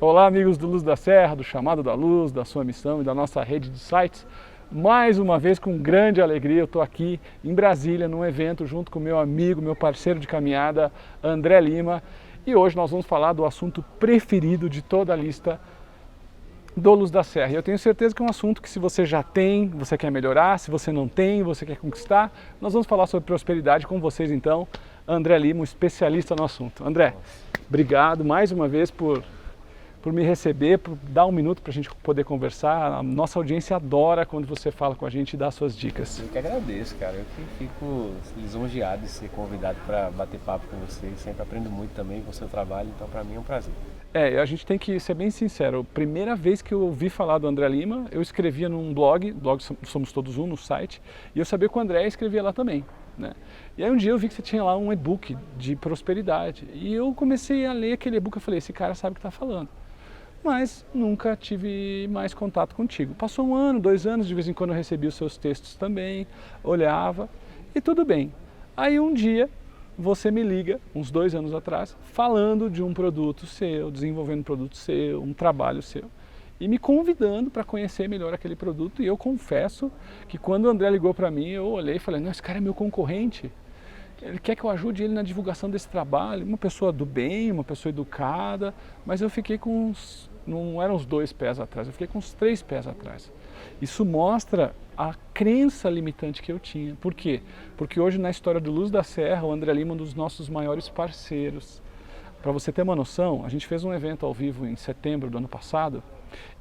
Olá, amigos do Luz da Serra, do Chamado da Luz, da sua missão e da nossa rede de sites. Mais uma vez, com grande alegria, eu estou aqui em Brasília, num evento, junto com meu amigo, meu parceiro de caminhada, André Lima. E hoje nós vamos falar do assunto preferido de toda a lista do Luz da Serra. E eu tenho certeza que é um assunto que, se você já tem, você quer melhorar; se você não tem, você quer conquistar. Nós vamos falar sobre prosperidade com vocês, então, André Lima, um especialista no assunto. André, obrigado mais uma vez por me receber, por dar um minuto para a gente poder conversar. A nossa audiência adora quando você fala com a gente e dá suas dicas. Eu que agradeço, cara. Eu que fico lisonjeado de ser convidado para bater papo com você. Sempre aprendo muito também com o seu trabalho, então para mim é um prazer. A gente tem que ser bem sincero. Primeira vez que eu ouvi falar do André Lima, eu escrevia num blog Somos Todos Um, no site, e eu sabia que o André escrevia lá também, né? E aí um dia eu vi que você tinha lá um e-book de prosperidade, e eu comecei a ler aquele e-book. Eu falei, esse cara sabe o que está falando. Mas nunca tive mais contato contigo. Passou 1 ano, 2 anos, de vez em quando eu recebi os seus textos também, olhava e tudo bem. Aí um dia você me liga, uns 2 anos atrás, falando de um produto seu, desenvolvendo um produto seu, um trabalho seu, e me convidando para conhecer melhor aquele produto. E eu confesso que quando o André ligou para mim, eu olhei e falei, não, esse cara é meu concorrente. Ele quer que eu ajude ele na divulgação desse trabalho. Uma pessoa do bem, uma pessoa educada, mas eu fiquei com não eram os 2 pés atrás, eu fiquei com os 3 pés atrás. Isso mostra a crença limitante que eu tinha. Por quê? Porque hoje, na história do Luz da Serra, o André Lima é um dos nossos maiores parceiros. Para você ter uma noção, a gente fez um evento ao vivo em setembro do ano passado,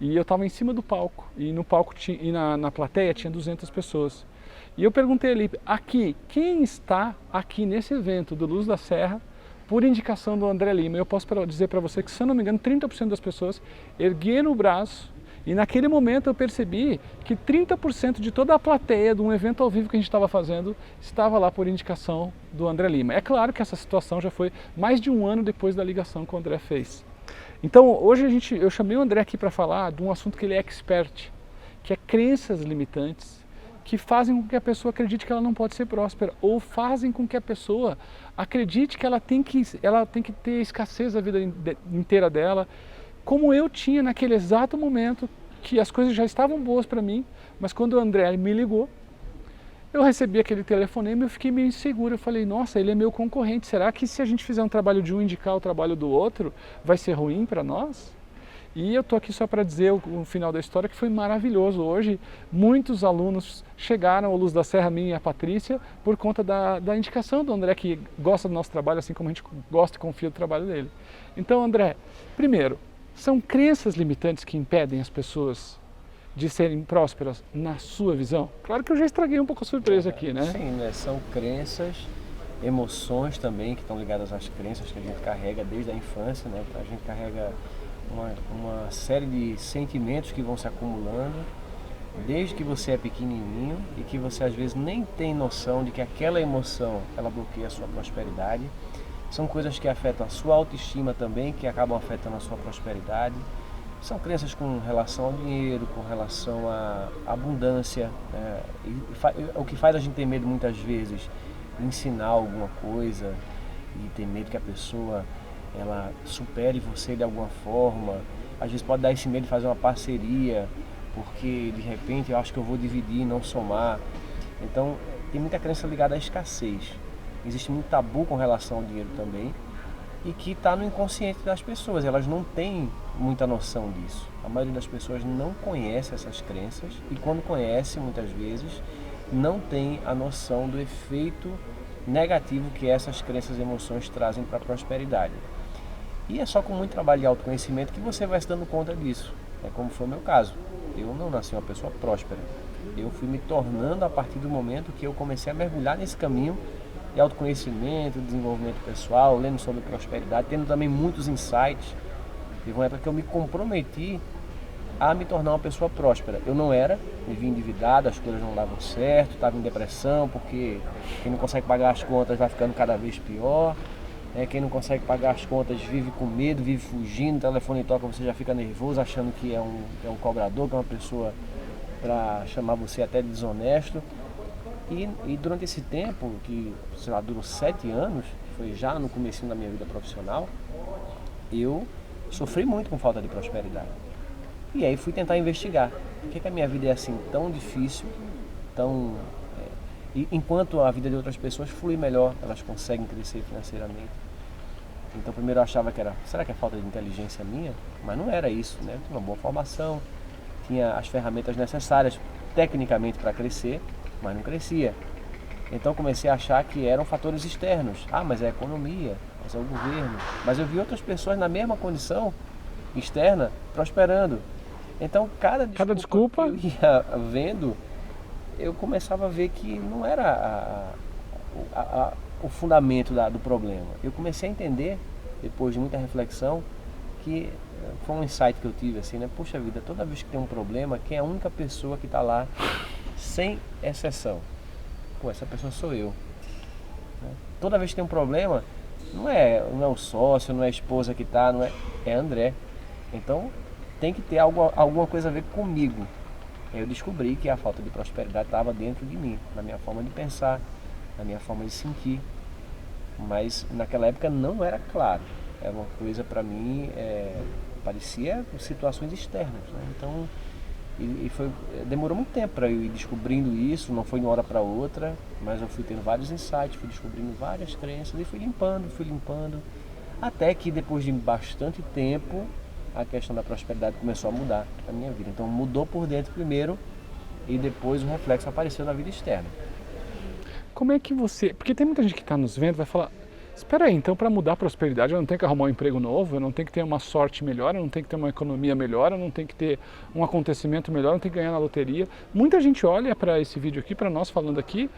e eu estava em cima do palco, e no palco e na plateia tinha 200 pessoas. E eu perguntei ali, quem está aqui nesse evento do Luz da Serra por indicação do André Lima? Eu posso dizer para você que, se eu não me engano, 30% das pessoas ergueram o braço, e naquele momento eu percebi que 30% de toda a plateia de um evento ao vivo que a gente estava fazendo estava lá por indicação do André Lima. É claro que essa situação já foi mais de 1 ano depois da ligação que o André fez. Então hoje eu chamei o André aqui para falar de um assunto que ele é expert, que é crenças limitantes, que fazem com que a pessoa acredite que ela não pode ser próspera, ou fazem com que a pessoa acredite que ela tem que ter escassez a vida inteira dela, como eu tinha naquele exato momento, que as coisas já estavam boas para mim, mas quando o André me ligou, eu recebi aquele telefonema e eu fiquei meio inseguro. Eu falei, nossa, ele é meu concorrente, será que se a gente fizer um trabalho de um indicar o trabalho do outro, vai ser ruim para nós? E eu estou aqui só para dizer o final da história, que foi maravilhoso. Hoje, muitos alunos chegaram ao Luz da Serra, a mim e a Patrícia, por conta da indicação do André, que gosta do nosso trabalho, assim como a gente gosta e confia do trabalho dele. Então, André, primeiro, são crenças limitantes que impedem as pessoas de serem prósperas, na sua visão? Claro que eu já estraguei um pouco a surpresa aqui, né? Sim, né? São crenças, emoções também, que estão ligadas às crenças que a gente carrega desde a infância, né? A gente carrega uma série de sentimentos que vão se acumulando desde que você é pequenininho, e que você às vezes nem tem noção de que aquela emoção, ela bloqueia a sua prosperidade. São coisas que afetam a sua autoestima também, que acabam afetando a sua prosperidade. São crenças com relação ao dinheiro, com relação à abundância, né? O que faz a gente ter medo muitas vezes de ensinar alguma coisa, e ter medo que a pessoa ela supere você de alguma forma. Às vezes pode dar esse medo de fazer uma parceria, porque de repente eu acho que eu vou dividir e não somar. Então tem muita crença ligada à escassez. Existe muito tabu com relação ao dinheiro também, e que está no inconsciente das pessoas. Elas não têm muita noção disso. A maioria das pessoas não conhece essas crenças, e quando conhece, muitas vezes, não tem a noção do efeito negativo que essas crenças e emoções trazem para a prosperidade. E é só com muito trabalho de autoconhecimento que você vai se dando conta disso. É como foi o meu caso. Eu não nasci uma pessoa próspera. Eu fui me tornando a partir do momento que eu comecei a mergulhar nesse caminho de autoconhecimento, desenvolvimento pessoal, lendo sobre prosperidade, tendo também muitos insights. Teve uma época que eu me comprometi a me tornar uma pessoa próspera. Eu não era, me vi endividado, as coisas não davam certo, estava em depressão, porque quem não consegue pagar as contas vai ficando cada vez pior. Quem não consegue pagar as contas vive com medo, vive fugindo, o telefone toca, você já fica nervoso, achando que é um cobrador, que é uma pessoa para chamar você até de desonesto. E durante esse tempo, que durou 7 anos, foi já no comecinho da minha vida profissional, eu Sofri muito com falta de prosperidade. E aí fui tentar investigar. Por que a minha vida é assim tão difícil, tão... E enquanto a vida de outras pessoas flui melhor, elas conseguem crescer financeiramente. Então primeiro eu achava que será que é falta de inteligência minha? Mas não era isso, né? Eu tinha uma boa formação, tinha as ferramentas necessárias tecnicamente para crescer, mas não crescia. Então comecei a achar que eram fatores externos. Ah, mas é a economia, mas é o governo. Mas eu vi outras pessoas na mesma condição externa prosperando. Então cada desculpa que eu ia vendo, eu começava a ver que não era o fundamento do problema. Eu comecei a entender, depois de muita reflexão, que foi um insight que eu tive assim, né? Puxa vida, toda vez que tem um problema, quem é a única pessoa que está lá, sem exceção? Pô, essa pessoa sou eu. Toda vez que tem um problema, não é o sócio, não é a esposa que está, é André. Então tem que ter alguma coisa a ver comigo. Eu descobri que a falta de prosperidade estava dentro de mim, na minha forma de pensar, na minha forma de sentir. Mas naquela época não era claro. Era uma coisa para mim, parecia situações externas, né? Então, demorou muito tempo para eu ir descobrindo isso, não foi de uma hora para outra, mas eu fui tendo vários insights, fui descobrindo várias crenças e fui limpando, até que depois de bastante tempo, a questão da prosperidade começou a mudar na minha vida. Então mudou por dentro primeiro e depois o reflexo apareceu na vida externa. Como é que você... Porque tem muita gente que está nos vendo e vai falar, espera aí, então para mudar a prosperidade eu não tenho que arrumar um emprego novo, eu não tenho que ter uma sorte melhor, eu não tenho que ter uma economia melhor, eu não tenho que ter um acontecimento melhor, eu não tenho que ganhar na loteria. Muita gente olha para esse vídeo aqui, para nós falando aqui,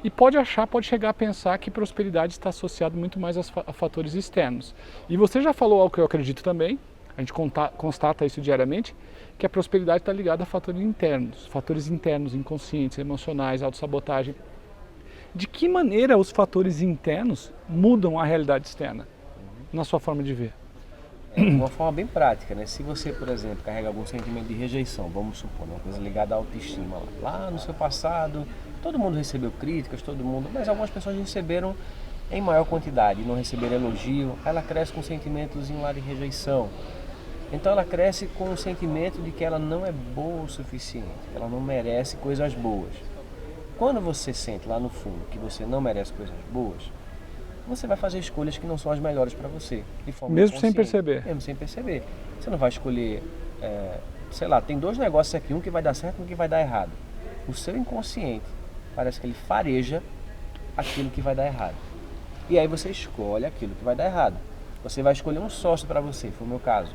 e pode chegar a pensar que prosperidade está associado muito mais a fatores externos. E você já falou algo que eu acredito também, a gente constata isso diariamente, que a prosperidade está ligada a fatores internos, inconscientes, emocionais, autossabotagem. De que maneira os fatores internos mudam a realidade externa, na sua forma de ver? De uma forma bem prática, né? Se você, por exemplo, carrega algum sentimento de rejeição, vamos supor, uma coisa ligada à autoestima, lá no seu passado, todo mundo recebeu críticas, mas algumas pessoas receberam em maior quantidade e não receberam elogio, ela cresce com sentimentos lá de rejeição. Então ela cresce com o sentimento de que ela não é boa o suficiente, que ela não merece coisas boas. Quando você sente lá no fundo que você não merece coisas boas, você vai fazer escolhas que não são as melhores para você, de forma Mesmo sem perceber? Mesmo sem perceber. Você não vai escolher, sei lá, tem 2 negócios aqui, um que vai dar certo e um que vai dar errado. O seu inconsciente, parece que ele fareja aquilo que vai dar errado. E aí você escolhe aquilo que vai dar errado. Você vai escolher um sócio para você, foi o meu caso.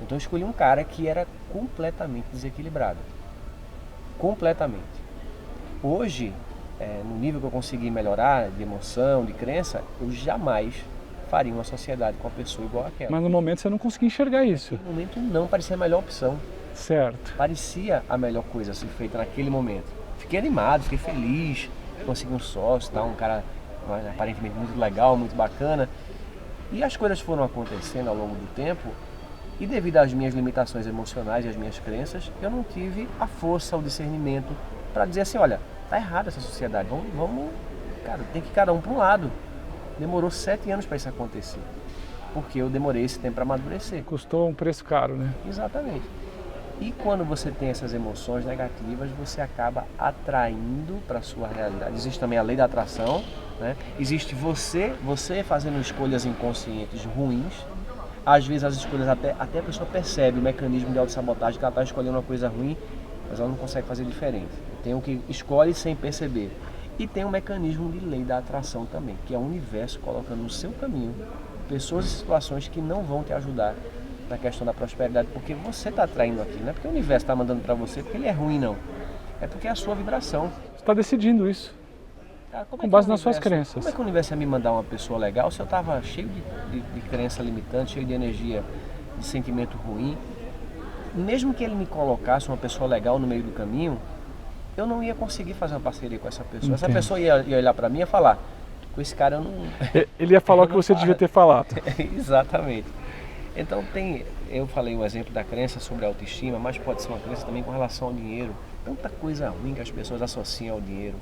Então eu escolhi um cara que era completamente desequilibrado. Completamente. Hoje, no nível que eu consegui melhorar, de emoção, de crença, eu jamais faria uma sociedade com uma pessoa igual àquela. Mas no momento você não conseguia enxergar isso. No momento não, parecia a melhor opção. Certo. Parecia a melhor coisa a ser feita naquele momento. Fiquei animado, fiquei feliz, consegui um sócio, tá? Um cara aparentemente muito legal, muito bacana. E as coisas foram acontecendo ao longo do tempo. E devido às minhas limitações emocionais e às minhas crenças, eu não tive a força, o discernimento para dizer assim, olha, tá errada essa sociedade, vamos, cara, tem que ir cada um para um lado. Demorou 7 anos para isso acontecer, porque eu demorei esse tempo para amadurecer. Custou um preço caro, né? Exatamente. E quando você tem essas emoções negativas, você acaba atraindo para a sua realidade. Existe também a lei da atração, né? Existe você fazendo escolhas inconscientes ruins. Às vezes as escolhas, até a pessoa percebe o mecanismo de autossabotagem, que ela está escolhendo uma coisa ruim, mas ela não consegue fazer diferente. Tem o que escolhe sem perceber. E tem um mecanismo de lei da atração também, que é o universo colocando no seu caminho pessoas e situações que não vão te ajudar na questão da prosperidade, porque você está atraindo aquilo. Não é porque o universo está mandando para você porque ele é ruim, não. É porque é a sua vibração. Você está decidindo isso. Cara, com base nas suas crenças. Como é que o universo ia me mandar uma pessoa legal se eu estava cheio de crença limitante, cheio de energia, de sentimento ruim? Mesmo que ele me colocasse uma pessoa legal no meio do caminho, eu não ia conseguir fazer uma parceria com essa pessoa. Entendo. Essa pessoa ia olhar para mim e ia falar, com esse cara eu não... Ele ia falar o que você devia ter falado. Exatamente. Então eu falei o exemplo da crença sobre a autoestima, mas pode ser uma crença também com relação ao dinheiro. Tanta coisa ruim que as pessoas associam ao dinheiro.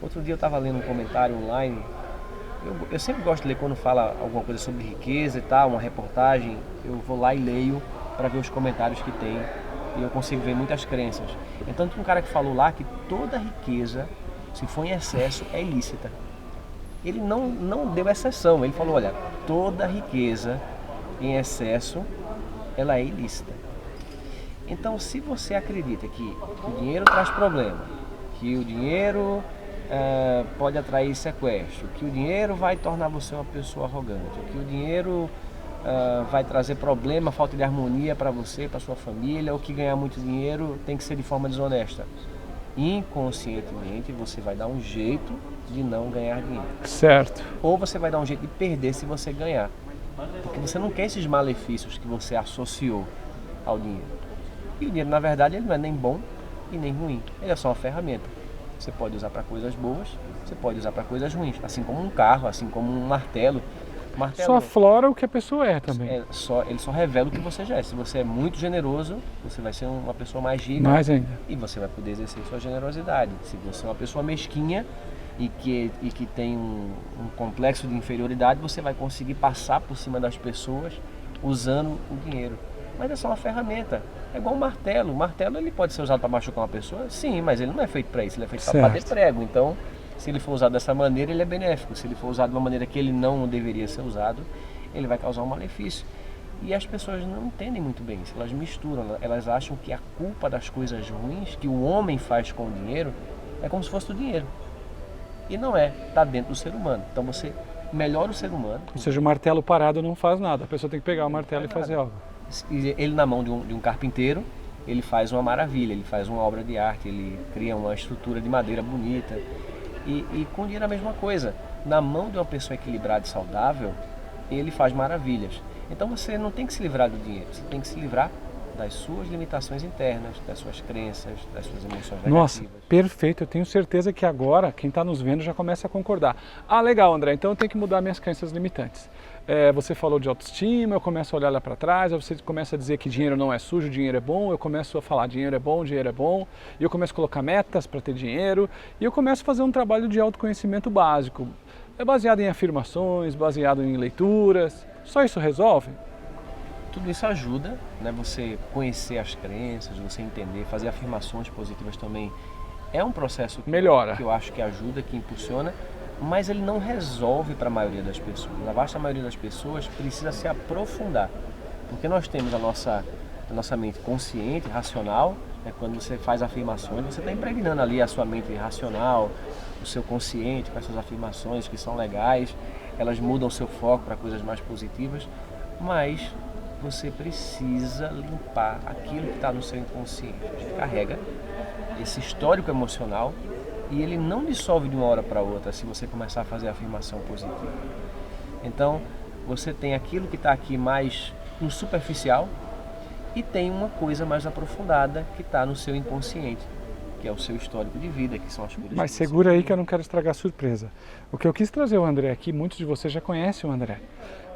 Outro dia eu estava lendo um comentário online eu sempre gosto de ler quando fala alguma coisa sobre riqueza e tal, uma reportagem, eu vou lá e leio para ver os comentários que tem e eu consigo ver muitas crenças. Então tem um cara que falou lá que toda riqueza, se for em excesso, é ilícita. Ele não deu exceção, ele falou, olha, toda riqueza em excesso, ela é ilícita. Então, se você acredita que o dinheiro traz problema, que o dinheiro pode atrair sequestro, que o dinheiro vai tornar você uma pessoa arrogante, que o dinheiro vai trazer problema, falta de harmonia para você, para sua família, ou que ganhar muito dinheiro tem que ser de forma desonesta, inconscientemente você vai dar um jeito de não ganhar dinheiro. Certo. Ou você vai dar um jeito de perder se você ganhar. Porque você não quer esses malefícios que você associou ao dinheiro. E o dinheiro, na verdade, ele não é nem bom e nem ruim. Ele é só uma ferramenta. Você pode usar para coisas boas, você pode usar para coisas ruins. Assim como um carro, assim como um martelo. Só aflora o que a pessoa é também. Ele só revela o que você já é. Se você é muito generoso, você vai ser uma pessoa mais rica. Mais ainda. E você vai poder exercer sua generosidade. Se você é uma pessoa mesquinha e que tem um complexo de inferioridade, você vai conseguir passar por cima das pessoas usando o dinheiro. Mas é só uma ferramenta. É igual um martelo. O martelo ele pode ser usado para machucar uma pessoa? Sim, mas ele não é feito para isso. Ele é feito para bater prego. Então, se ele for usado dessa maneira, ele é benéfico. Se ele for usado de uma maneira que ele não deveria ser usado, ele vai causar um malefício. E as pessoas não entendem muito bem isso. Elas misturam. Elas acham que a culpa das coisas ruins que o homem faz com o dinheiro é como se fosse do dinheiro. E não é. Está dentro do ser humano. Então, você melhora o ser humano. Ou seja, o martelo parado não faz nada. A pessoa tem que pegar o martelo e fazer algo. Ele na mão de um carpinteiro, ele faz uma maravilha, ele faz uma obra de arte, ele cria uma estrutura de madeira bonita. E com o dinheiro é a mesma coisa. Na mão de uma pessoa equilibrada e saudável, ele faz maravilhas. Então você não tem que se livrar do dinheiro, você tem que se livrar das suas limitações internas, das suas crenças, das suas emoções negativas. Nossa, perfeito. Eu tenho certeza que agora quem está nos vendo já começa a concordar. Ah, legal, André, então eu tenho que mudar minhas crenças limitantes. Você falou de autoestima, eu começo a olhar lá para trás, você começa a dizer que dinheiro não é sujo, dinheiro é bom, eu começo a falar dinheiro é bom, e eu começo a colocar metas para ter dinheiro, e eu começo a fazer um trabalho de autoconhecimento básico. É baseado em afirmações, baseado em leituras. Só isso resolve? Tudo isso ajuda, né? Você conhecer as crenças, você entender, fazer afirmações positivas também. É um processo que eu acho que ajuda, que impulsiona, mas ele não resolve para a maioria das pessoas. A vasta maioria das pessoas precisa se aprofundar, porque nós temos a nossa mente consciente, racional, né? Quando você faz afirmações, você está impregnando ali a sua mente racional, o seu consciente com as suas afirmações que são legais, elas mudam o seu foco para coisas mais positivas, mas você precisa limpar aquilo que está no seu inconsciente. A gente carrega esse histórico emocional e ele não dissolve de uma hora para outra se você começar a fazer a afirmação positiva. Então, você tem aquilo que está aqui mais no superficial e tem uma coisa mais aprofundada que está no seu inconsciente, que é o seu histórico de vida, que são as coisas. Mas segura aí que eu não quero estragar a surpresa. O que eu quis trazer o André aqui, muitos de vocês já conhecem o André.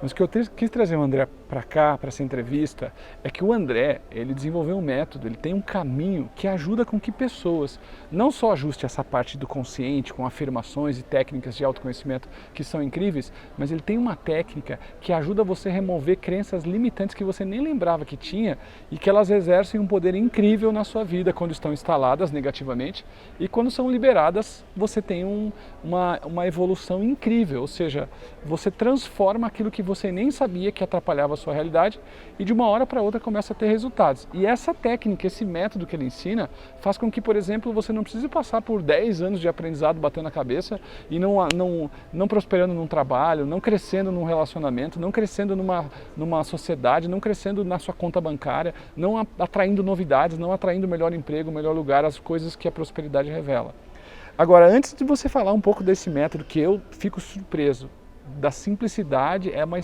Mas o que eu quis trazer o André para cá, para essa entrevista, é que o André, ele desenvolveu um método, ele tem um caminho que ajuda com que pessoas não só ajustem essa parte do consciente, com afirmações e técnicas de autoconhecimento que são incríveis, mas ele tem uma técnica que ajuda você a remover crenças limitantes que você nem lembrava que tinha e que elas exercem um poder incrível na sua vida quando estão instaladas negativamente e quando são liberadas você tem uma evolução incrível, ou seja, você transforma aquilo que você nem sabia que atrapalhava a sua realidade e de uma hora para outra começa a ter resultados. E essa técnica, esse método que ele ensina, faz com que, por exemplo, você não precise passar por 10 anos de aprendizado batendo a cabeça e não prosperando num trabalho, não crescendo num relacionamento, não crescendo numa sociedade, não crescendo na sua conta bancária, não atraindo novidades, não atraindo melhor emprego, melhor lugar, as coisas que a prosperidade revela. Agora, antes de você falar um pouco desse método, que eu fico surpreso, da simplicidade, é uma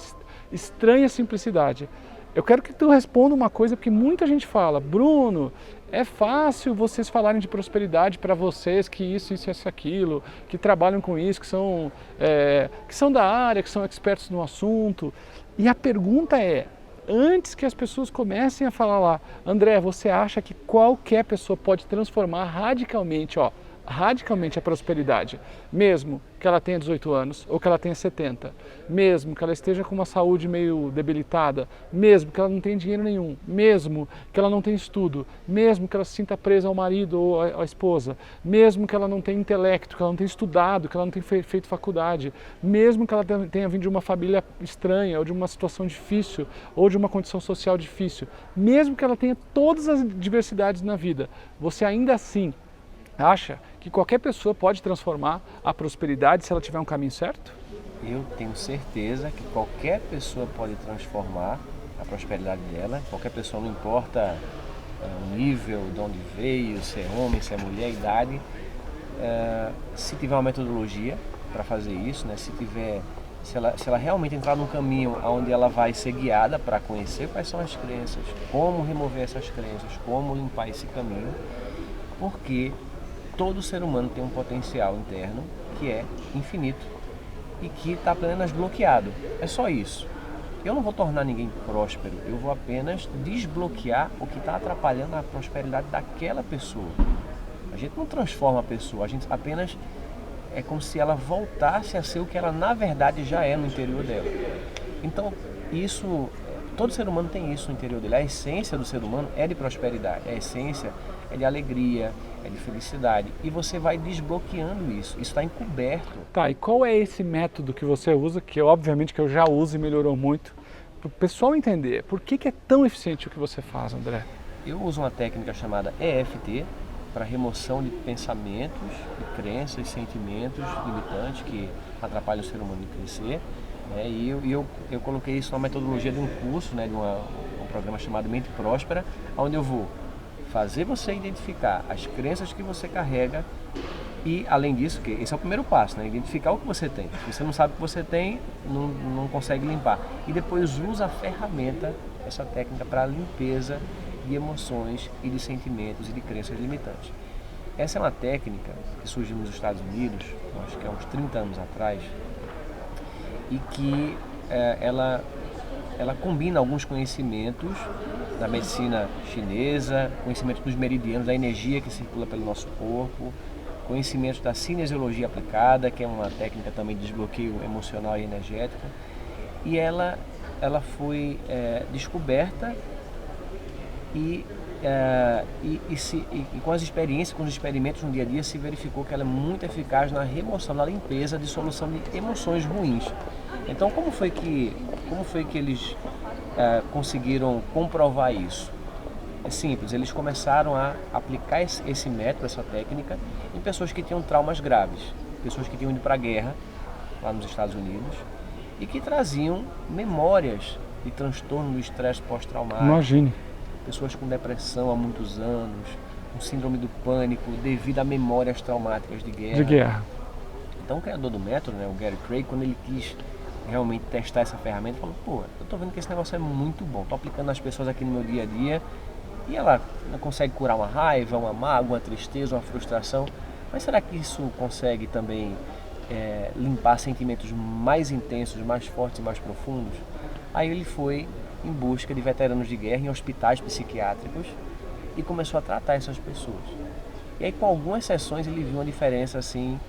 estranha simplicidade. Eu quero que tu responda uma coisa, porque muita gente fala, Bruno, é fácil vocês falarem de prosperidade para vocês, que isso, aquilo, que trabalham com isso, que são da área, que são expertos no assunto. E a pergunta é, antes que as pessoas comecem a falar lá, André, você acha que qualquer pessoa pode transformar radicalmente, radicalmente a prosperidade, mesmo que ela tenha 18 anos ou que ela tenha 70, mesmo que ela esteja com uma saúde meio debilitada, mesmo que ela não tenha dinheiro nenhum, mesmo que ela não tenha estudo, mesmo que ela se sinta presa ao marido ou à esposa, mesmo que ela não tenha intelecto, que ela não tenha estudado, que ela não tenha feito faculdade, mesmo que ela tenha vindo de uma família estranha ou de uma situação difícil ou de uma condição social difícil, mesmo que ela tenha todas as diversidades na vida, você ainda assim acha que qualquer pessoa pode transformar a prosperidade se ela tiver um caminho certo? Eu tenho certeza que qualquer pessoa pode transformar a prosperidade dela, qualquer pessoa, não importa o nível, de onde veio, se é homem, se é mulher, idade, se tiver uma metodologia para fazer isso, né? Se ela realmente entrar num caminho onde ela vai ser guiada para conhecer quais são as crenças, como remover essas crenças, como limpar esse caminho, porque todo ser humano tem um potencial interno que é infinito e que está apenas bloqueado. É só isso. Eu não vou tornar ninguém próspero, eu vou apenas desbloquear o que está atrapalhando a prosperidade daquela pessoa. A gente não transforma a pessoa, a gente apenas é como se ela voltasse a ser o que ela na verdade já é no interior dela. Então, todo ser humano tem isso no interior dele. A essência do ser humano é de prosperidade, a essência é de alegria, é de felicidade. E você vai desbloqueando isso. Isso está encoberto. Tá, e qual é esse método que você usa, que obviamente que eu já uso e melhorou muito, para o pessoal entender por que é tão eficiente o que você faz, André? Eu uso uma técnica chamada EFT, para remoção de pensamentos, de crenças, sentimentos limitantes que atrapalham o ser humano de crescer. E eu coloquei isso na metodologia de um curso, né, de um programa chamado Mente Próspera, onde eu vou fazer você identificar as crenças que você carrega e, além disso, que esse é o primeiro passo, né, identificar o que você tem. Se você não sabe o que você tem, não consegue limpar. E depois usa a ferramenta, essa técnica, para a limpeza de emoções e de sentimentos e de crenças limitantes. Essa é uma técnica que surgiu nos Estados Unidos, acho que há uns 30 anos atrás, e que ela combina alguns conhecimentos da medicina chinesa, conhecimentos dos meridianos, da energia que circula pelo nosso corpo, conhecimentos da cinesiologia aplicada, que é uma técnica também de desbloqueio emocional e energético, e ela foi descoberta e com as experiências, com os experimentos no dia a dia, se verificou que ela é muito eficaz na remoção, na limpeza de solução de emoções ruins. Então, como foi que eles conseguiram comprovar isso? É simples, eles começaram a aplicar esse método, essa técnica, em pessoas que tinham traumas graves, pessoas que tinham ido para a guerra, lá nos Estados Unidos, e que traziam memórias de transtorno do estresse pós-traumático. Imagine. Pessoas com depressão há muitos anos, com síndrome do pânico devido a memórias traumáticas de guerra. Então o criador do método, né, o Gary Craig, quando ele quis realmente testar essa ferramenta, falou, pô, eu tô vendo que esse negócio é muito bom, tô aplicando nas pessoas aqui no meu dia a dia e ela consegue curar uma raiva, uma mágoa, uma tristeza, uma frustração, mas será que isso consegue também limpar sentimentos mais intensos, mais fortes e mais profundos? Aí ele foi em busca de veteranos de guerra em hospitais psiquiátricos e começou a tratar essas pessoas. E aí, com algumas sessões, ele viu uma diferença assim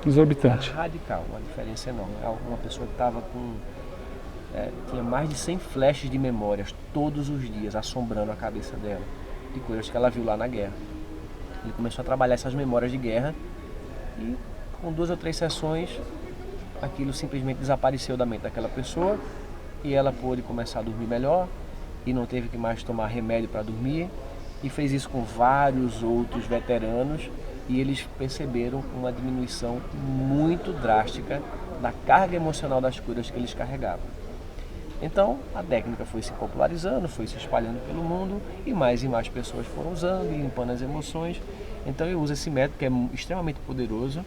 exorbitante, radical, uma diferença enorme. Uma pessoa que estava tinha mais de 100 flashes de memórias todos os dias assombrando a cabeça dela, de coisas que ela viu lá na guerra. Ele começou a trabalhar essas memórias de guerra e, com 2 ou 3 sessões, aquilo simplesmente desapareceu da mente daquela pessoa e ela pôde começar a dormir melhor e não teve que mais tomar remédio para dormir, e fez isso com vários outros veteranos e eles perceberam uma diminuição muito drástica da carga emocional das curas que eles carregavam. Então a técnica foi se popularizando, foi se espalhando pelo mundo e mais pessoas foram usando e limpando as emoções. Então eu uso esse método que é extremamente poderoso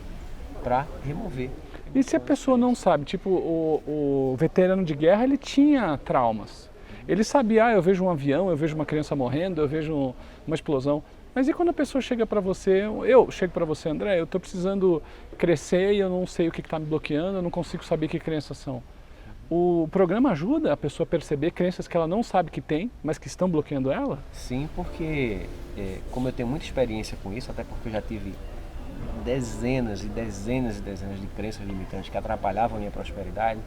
para remover. E se a pessoa não sabe, tipo o veterano de guerra, ele tinha traumas. Ele sabia, eu vejo um avião, eu vejo uma criança morrendo, eu vejo uma explosão. Mas e quando a pessoa chega para você, eu chego para você, André, eu estou precisando crescer e eu não sei o que está me bloqueando, eu não consigo saber que crenças são. O programa ajuda a pessoa a perceber crenças que ela não sabe que tem, mas que estão bloqueando ela? Sim, porque como eu tenho muita experiência com isso, até porque eu já tive dezenas e dezenas e dezenas de crenças limitantes que atrapalhavam a minha prosperidade,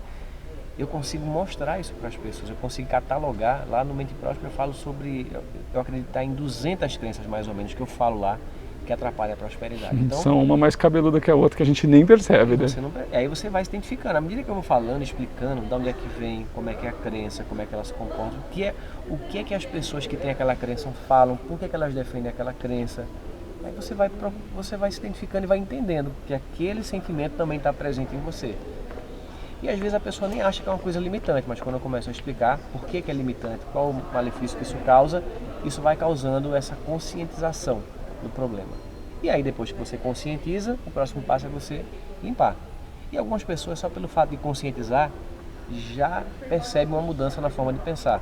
eu consigo mostrar isso para as pessoas, eu consigo catalogar. Lá no Mente Próspera eu falo sobre, eu acredito em 200 crenças mais ou menos que eu falo lá, que atrapalha a prosperidade. Então, são uma mais cabeluda que a outra que a gente nem percebe, né? Aí você vai se identificando. À medida que eu vou falando, explicando de onde é que vem, como é que é a crença, como é que ela se comporta, o que é que as pessoas que têm aquela crença falam, por que é que elas defendem aquela crença. Aí você vai se identificando e vai entendendo que aquele sentimento também está presente em você. E às vezes a pessoa nem acha que é uma coisa limitante, mas quando eu começo a explicar por que é limitante, qual o malefício que isso causa, isso vai causando essa conscientização do problema. E aí depois que você conscientiza, o próximo passo é você limpar. E algumas pessoas, só pelo fato de conscientizar, já percebem uma mudança na forma de pensar.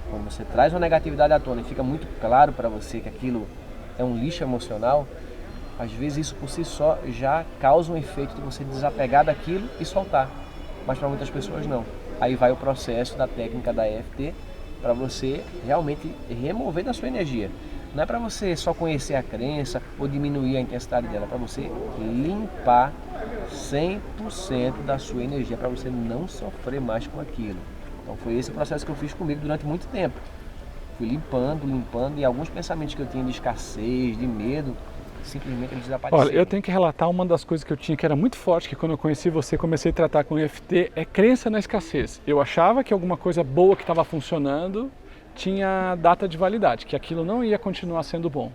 Quando você traz uma negatividade à tona e fica muito claro para você que aquilo é um lixo emocional, às vezes isso por si só já causa um efeito de você desapegar daquilo e soltar. Mas para muitas pessoas não. Aí vai o processo da técnica da EFT para você realmente remover da sua energia. Não é para você só conhecer a crença ou diminuir a intensidade dela, é para você limpar 100% da sua energia, para você não sofrer mais com aquilo. Então foi esse o processo que eu fiz comigo durante muito tempo. Fui limpando e alguns pensamentos que eu tinha de escassez, de medo, simplesmente eles desapareceram. Olha, eu tenho que relatar uma das coisas que eu tinha que era muito forte, que quando eu conheci você, comecei a tratar com EFT, é crença na escassez. Eu achava que alguma coisa boa que estava funcionando tinha data de validade, que aquilo não ia continuar sendo bom.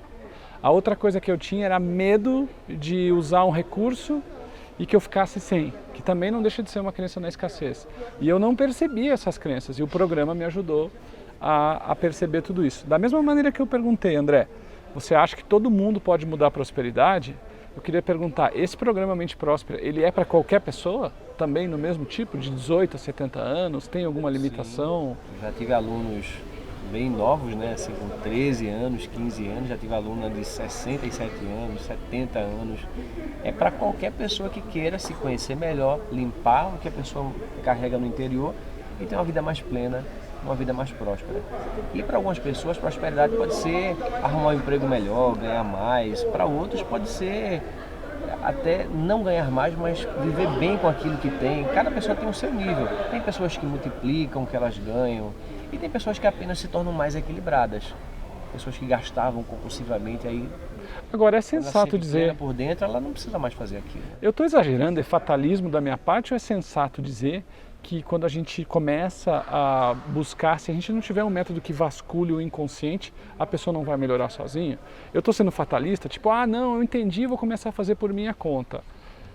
A outra coisa que eu tinha era medo de usar um recurso e que eu ficasse sem, que também não deixa de ser uma crença na escassez. E eu não percebia essas crenças e o programa me ajudou a perceber tudo isso. Da mesma maneira que eu perguntei, André, você acha que todo mundo pode mudar a prosperidade? Eu queria perguntar, esse programa Mente Próspera, ele é para qualquer pessoa? Também no mesmo tipo, de 18 a 70 anos? Tem alguma limitação? Sim, eu já tive alunos bem novos, né? Assim, com 13 anos, 15 anos, já tive aluna de 67 anos, 70 anos. É para qualquer pessoa que queira se conhecer melhor, limpar o que a pessoa carrega no interior e ter uma vida mais plena, uma vida mais próspera. E para algumas pessoas, prosperidade pode ser arrumar um emprego melhor, ganhar mais. Para outros pode ser até não ganhar mais, mas viver bem com aquilo que tem. Cada pessoa tem o seu nível. Tem pessoas que multiplicam o que elas ganham e tem pessoas que apenas se tornam mais equilibradas. Pessoas que gastavam compulsivamente, aí agora é sensato dizer, por dentro ela não precisa mais fazer aquilo. Eu estou exagerando, é fatalismo da minha parte ou é sensato dizer que quando a gente começa a buscar, se a gente não tiver um método que vasculhe o inconsciente, a pessoa não vai melhorar sozinha? Eu estou sendo fatalista, tipo, não, eu entendi, vou começar a fazer por minha conta.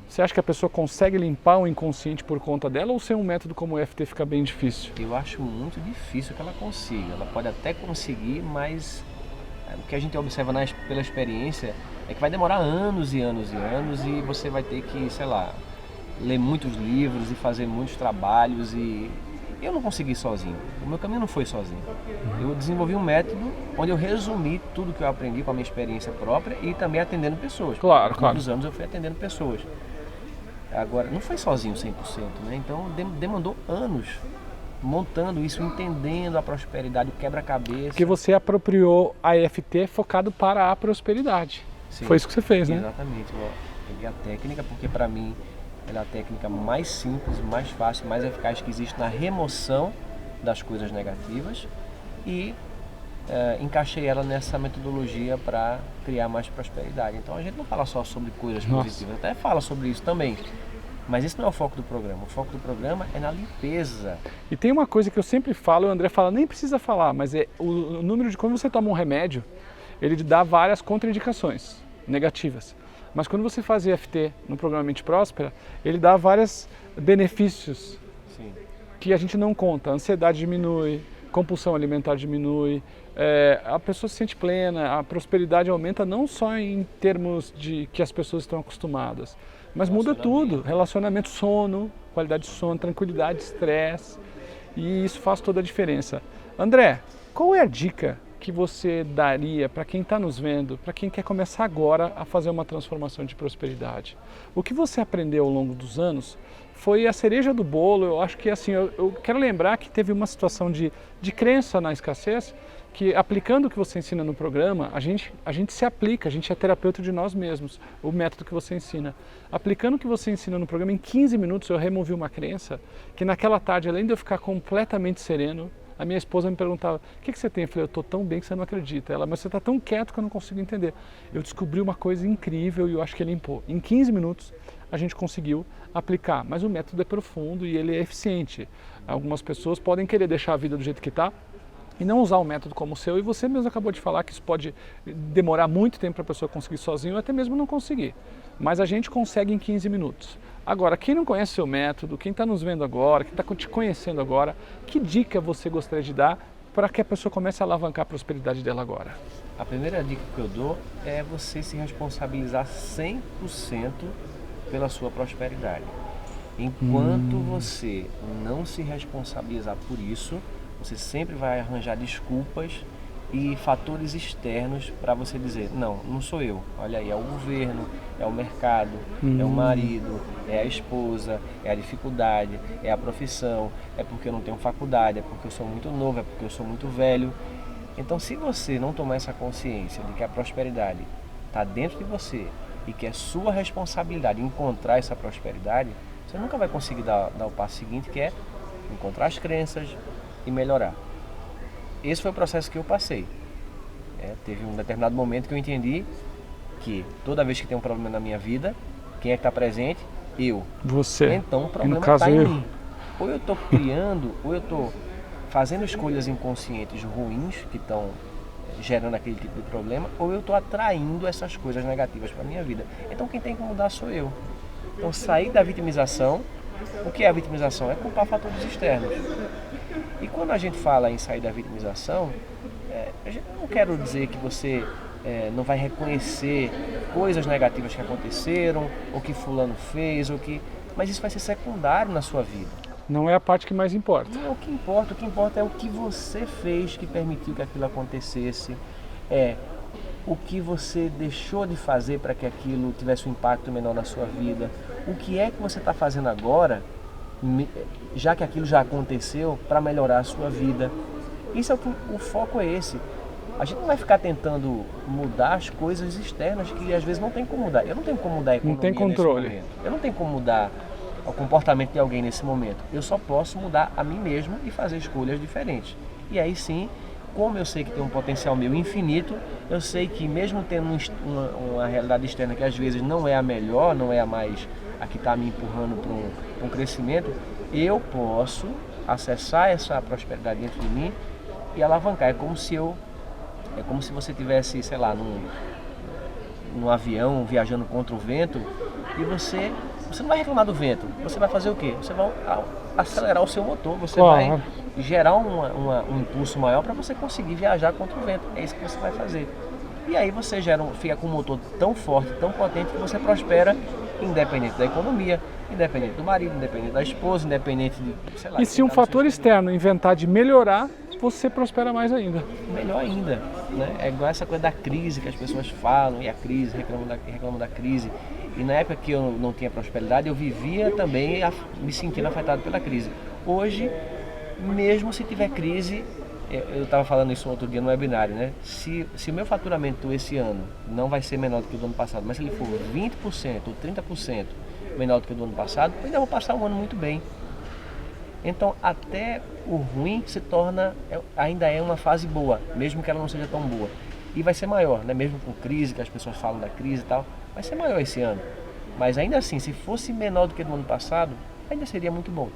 Você acha que a pessoa consegue limpar o inconsciente por conta dela ou sem um método como o EFT fica bem difícil? Eu acho muito difícil que ela consiga. Ela pode até conseguir, mas o que a gente observa pela experiência é que vai demorar anos e anos e anos e você vai ter que, sei lá, ler muitos livros e fazer muitos trabalhos e eu não consegui sozinho. O meu caminho não foi sozinho. Eu desenvolvi um método onde eu resumi tudo que eu aprendi com a minha experiência própria e também atendendo pessoas. Claro. Por muitos anos eu fui atendendo pessoas. Agora, não foi sozinho 100%, né? Então demandou anos montando isso, entendendo a prosperidade, o quebra-cabeça. Porque você apropriou a EFT focado para a prosperidade. Sim, foi isso que você fez, né? Exatamente. Eu peguei a técnica porque para mim ela é a técnica mais simples, mais fácil, mais eficaz que existe na remoção das coisas negativas e encaixei ela nessa metodologia para criar mais prosperidade. Então a gente não fala só sobre coisas positivas, até fala sobre isso também. Mas esse não é o foco do programa. O foco do programa é na limpeza. E tem uma coisa que eu sempre falo, o André fala, nem precisa falar, mas é o número de quando você toma um remédio, ele dá várias contraindicações negativas. Mas quando você faz EFT no programa Mente Próspera, ele dá vários benefícios. Sim. Que a gente não conta. A ansiedade diminui, compulsão alimentar diminui, a pessoa se sente plena, a prosperidade aumenta não só em termos de que as pessoas estão acostumadas, mas muda tudo, relacionamento, sono, qualidade de sono, tranquilidade, estresse, e isso faz toda a diferença. André, qual é a dica que você daria para quem está nos vendo, para quem quer começar agora a fazer uma transformação de prosperidade? O que você aprendeu ao longo dos anos foi a cereja do bolo. Eu acho que assim, eu quero lembrar que teve uma situação de crença na escassez que aplicando o que você ensina no programa, a gente se aplica, a gente é terapeuta de nós mesmos, o método que você ensina. Aplicando o que você ensina no programa, em 15 minutos eu removi uma crença que naquela tarde, além de eu ficar completamente sereno, a minha esposa me perguntava, o que você tem? Eu falei, eu estou tão bem que você não acredita. Ela, mas você está tão quieto que eu não consigo entender. Eu descobri uma coisa incrível e eu acho que ele limpou. Em 15 minutos a gente conseguiu aplicar, mas o método é profundo e ele é eficiente. Algumas pessoas podem querer deixar a vida do jeito que está e não usar o método como o seu, e você mesmo acabou de falar que isso pode demorar muito tempo para a pessoa conseguir sozinho, ou até mesmo não conseguir. Mas a gente consegue em 15 minutos. Agora, quem não conhece o seu método, quem está nos vendo agora, quem está te conhecendo agora, que dica você gostaria de dar para que a pessoa comece a alavancar a prosperidade dela agora? A primeira dica que eu dou é você se responsabilizar 100% pela sua prosperidade. Enquanto você não se responsabilizar por isso, você sempre vai arranjar desculpas e fatores externos para você dizer, não sou eu, olha aí, é o governo, é o mercado, é o marido, é a esposa, é a dificuldade, é a profissão, é porque eu não tenho faculdade, é porque eu sou muito novo, é porque eu sou muito velho. Então, se você não tomar essa consciência de que a prosperidade está dentro de você e que é sua responsabilidade encontrar essa prosperidade, você nunca vai conseguir dar o passo seguinte, que é encontrar as crenças e melhorar. Esse foi o processo que eu passei. Teve um determinado momento que eu entendi que toda vez que tem um problema na minha vida, quem é que está presente? Eu. Você. Então o problema está em mim. Ou eu estou criando, ou eu estou fazendo escolhas inconscientes ruins que estão gerando aquele tipo de problema, ou eu estou atraindo essas coisas negativas para a minha vida. Então quem tem que mudar sou eu. Então sair da vitimização. O que é a vitimização? É culpar fatores externos. E quando a gente fala em sair da vitimização, eu não quero dizer que você não vai reconhecer coisas negativas que aconteceram, ou que fulano fez, mas isso vai ser secundário na sua vida. Não é a parte que mais importa. Não é o que importa é o que você fez que permitiu que aquilo acontecesse, o que você deixou de fazer para que aquilo tivesse um impacto menor na sua vida, o que é que você está fazendo agora, já que aquilo já aconteceu, para melhorar a sua vida. Isso é o foco é esse. A gente não vai ficar tentando mudar as coisas externas que às vezes não tem como mudar. Eu não tenho como mudar a economia. Não tem controle. Nesse momento. Eu não tenho como mudar o comportamento de alguém nesse momento. Eu só posso mudar a mim mesmo e fazer escolhas diferentes. E aí sim, como eu sei que tem um potencial meu infinito, eu sei que mesmo tendo uma realidade externa que às vezes não é a melhor, não é a que está me empurrando para um crescimento, eu posso acessar essa prosperidade dentro de mim e alavancar. É como se você tivesse, sei lá, num avião viajando contra o vento e você não vai reclamar do vento. Você vai fazer o quê? Você vai acelerar o seu motor, você vai gerar um impulso maior para você conseguir viajar contra o vento. É isso que você vai fazer. E aí você fica com um motor tão forte, tão potente que você prospera independente da economia, independente do marido, independente da esposa, independente de, sei lá. E se um fator externo inventar de melhorar, você prospera mais ainda. Melhor ainda, né? É igual essa coisa da crise que as pessoas falam, e a crise, reclamam da crise. E na época que eu não tinha prosperidade, eu vivia também me sentindo afetado pela crise. Hoje, mesmo se tiver crise, eu estava falando isso outro dia no webinário, né? Se o meu faturamento esse ano não vai ser menor do que o do ano passado, mas se ele for 20% ou 30% menor do que o do ano passado, eu ainda vou passar um ano muito bem. Então, até o ruim ainda é uma fase boa, mesmo que ela não seja tão boa. E vai ser maior, né? Mesmo com crise, que as pessoas falam da crise e tal, vai ser maior esse ano. Mas ainda assim, se fosse menor do que do ano passado, ainda seria muito bom.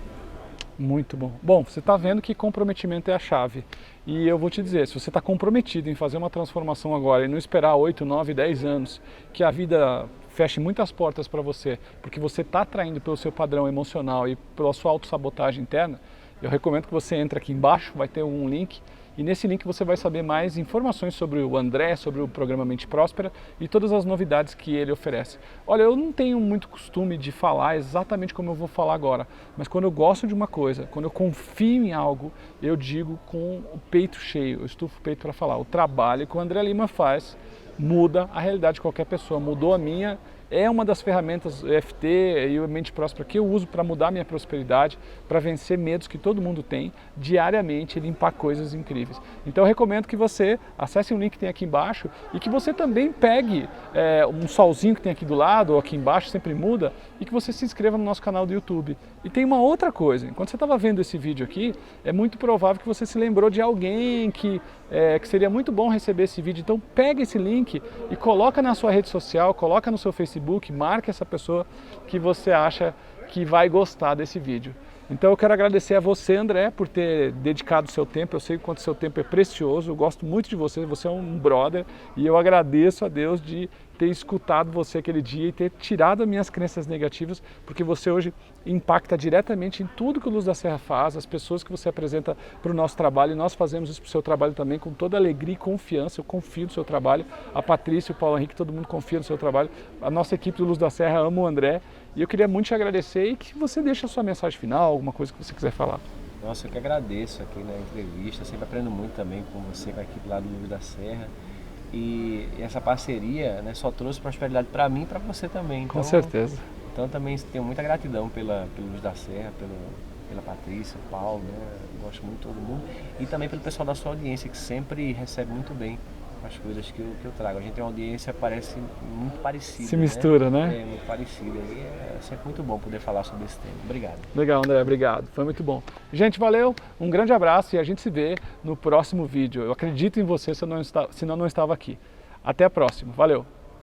Muito bom. Bom, você está vendo que comprometimento é a chave. E eu vou te dizer, se você está comprometido em fazer uma transformação agora e não esperar 8, 9, 10 anos, que a vida feche muitas portas para você, porque você está atraindo pelo seu padrão emocional e pela sua autossabotagem interna, eu recomendo que você entre aqui embaixo, vai ter um link, e nesse link você vai saber mais informações sobre o André, sobre o programa Mente Próspera e todas as novidades que ele oferece. Olha, eu não tenho muito costume de falar exatamente como eu vou falar agora, mas quando eu gosto de uma coisa, quando eu confio em algo, eu digo com o peito cheio, eu estufo o peito para falar. O trabalho que o André Lima faz muda a realidade de qualquer pessoa, mudou a minha. É uma das ferramentas EFT e o Mente Próspera que eu uso para mudar a minha prosperidade, para vencer medos que todo mundo tem diariamente e limpar coisas incríveis. Então eu recomendo que você acesse o link que tem aqui embaixo e que você também pegue um solzinho que tem aqui do lado ou aqui embaixo, sempre muda, e que você se inscreva no nosso canal do YouTube. E tem uma outra coisa, enquanto você estava vendo esse vídeo aqui, é muito provável que você se lembrou de alguém que seria muito bom receber esse vídeo. Então pega esse link e coloca na sua rede social, coloca no seu Facebook, marque essa pessoa que você acha que vai gostar desse vídeo. Então eu quero agradecer a você, André, por ter dedicado o seu tempo. Eu sei o quanto o seu tempo é precioso, eu gosto muito de você, você é um brother e eu agradeço a Deus de ter escutado você aquele dia e ter tirado as minhas crenças negativas, porque você hoje impacta diretamente em tudo que o Luz da Serra faz, as pessoas que você apresenta para o nosso trabalho, e nós fazemos isso para o seu trabalho também com toda alegria e confiança. Eu confio no seu trabalho, a Patrícia, o Paulo Henrique, todo mundo confia no seu trabalho, a nossa equipe do Luz da Serra ama o André, e eu queria muito te agradecer e que você deixe a sua mensagem final, alguma coisa que você quiser falar. Nossa, eu que agradeço aqui na entrevista, sempre aprendo muito também com você, com a equipe lá do Luz da Serra. E essa parceria, né, só trouxe prosperidade para mim e para você também. Então, com certeza. Então também tenho muita gratidão pelo Luz da Serra, pela Patrícia, Paulo, né? Gosto muito de todo mundo. E também pelo pessoal da sua audiência, que sempre recebe muito bem as coisas que eu trago. A gente tem uma audiência parece muito parecida. Se mistura, né? É, muito parecida. E é sempre muito bom poder falar sobre esse tema. Obrigado. Legal, André, obrigado. Foi muito bom. Gente, valeu, um grande abraço e a gente se vê no próximo vídeo. Eu acredito em você, senão não estava aqui. Até a próxima. Valeu!